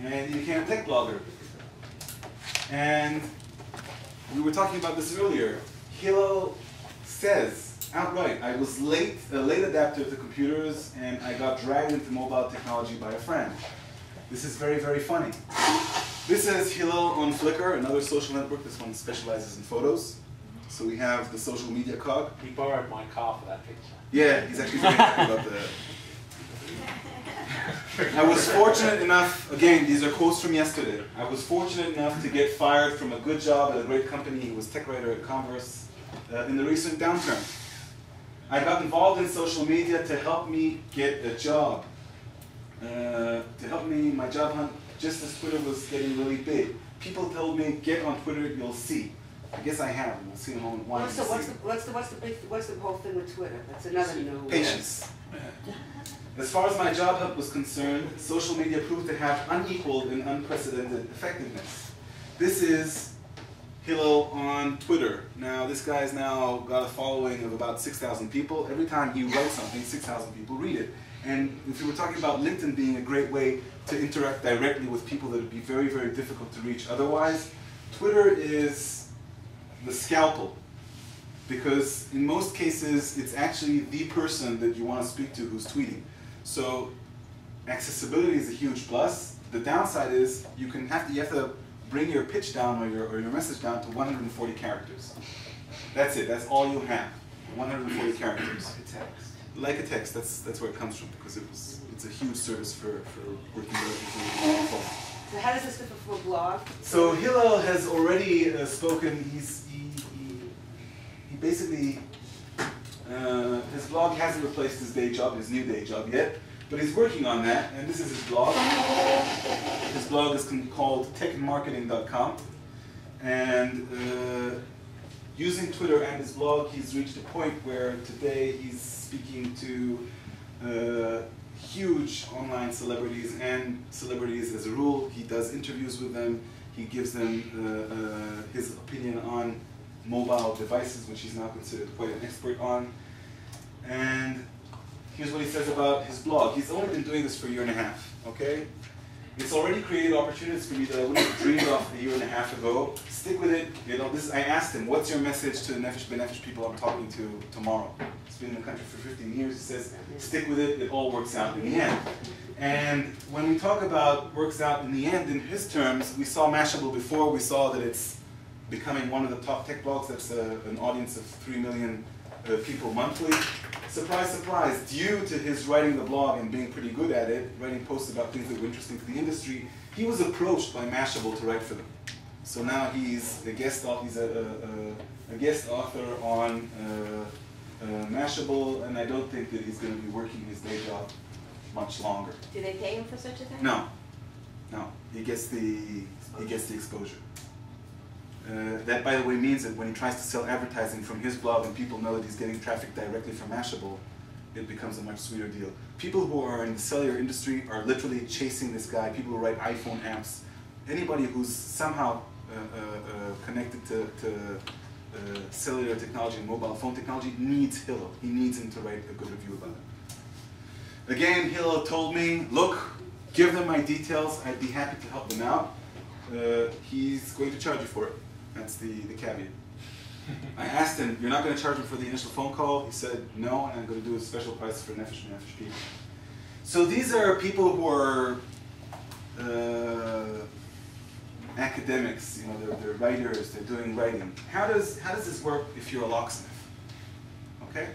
and he became a tech blogger. And we were talking about this earlier. Hillel says outright, I was a late adapter to computers, and I got dragged into mobile technology by a friend. This is very, very funny. This is Hillel on Flickr, another social network. This one specializes in photos. So we have the social media cog. He borrowed my car for that picture. Yeah, he's actually very happy about that. I was fortunate enough, again, these are quotes from yesterday. I was fortunate enough to get fired from a good job at a great company. He was tech writer at Converse in the recent downturn. I got involved in social media to help me get a job. To help me, my job hunt, just as Twitter was getting really big. People told me, get on Twitter, you'll see. I guess I have, and we'll see in a moment why. So what's the whole thing with Twitter? That's another new. Patience. As far as my job hunt was concerned, social media proved to have unequaled and unprecedented effectiveness. This is Hillel on Twitter. Now, this guy's now got a following of about 6,000 people. Every time he writes something, 6,000 people read it. And if we were talking about LinkedIn being a great way to interact directly with people that would be very, very difficult to reach otherwise, Twitter is the scalpel. Because in most cases, it's actually the person that you want to speak to who's tweeting. So accessibility is a huge plus. The downside is you have to bring your pitch down or your message down to 140 characters. That's it. That's all you have. 140 characters. Like a text. That's where it comes from, because it's a huge service for working with. So how does this differ from a blog? So Hillel has already spoken. He basically. His blog hasn't replaced his day job, his new day job yet, but he's working on that, and this is his blog. His blog is called techandmarketing.com, and using Twitter and his blog, he's reached a point where today he's speaking to huge online celebrities and celebrities as a rule. He does interviews with them, he gives them his opinion on mobile devices, which he's now considered quite an expert on. And here's what he says about his blog. He's only been doing this for a year and a half, okay? It's already created opportunities for me that I wouldn't have dreamed of a year and a half ago. Stick with it. You know, I asked him, what's your message to the Nefesh Bnefesh people I'm talking to tomorrow? He's been in the country for 15 years. He says, stick with it. It all works out in the end. And when we talk about works out in the end, in his terms, we saw Mashable before. We saw that it's becoming one of the top tech blogs. That's an audience of 3 million people monthly. Surprise, surprise, due to his writing the blog and being pretty good at it, writing posts about things that were interesting to the industry, he was approached by Mashable to write for them. So now he's a guest author on Mashable, and I don't think that he's going to be working his day job much longer. Do they pay him for such a thing? No, no. He gets the exposure. That, by the way, means that when he tries to sell advertising from his blog and people know that he's getting traffic directly from Mashable, it becomes a much sweeter deal. People who are in the cellular industry are literally chasing this guy. People who write iPhone apps. Anybody who's somehow connected to cellular technology and mobile phone technology needs Hillel. He needs him to write a good review about it. Again, Hillel told me, look, give them my details. I'd be happy to help them out. He's going to charge you for it. That's the caveat. I asked him, you're not going to charge him for the initial phone call? He said, no, and I'm going to do a special price for Nefesh Bnefesh people. So these are people who are academics, you know, they're writers, they're doing writing. How does this work if you're a locksmith? Okay?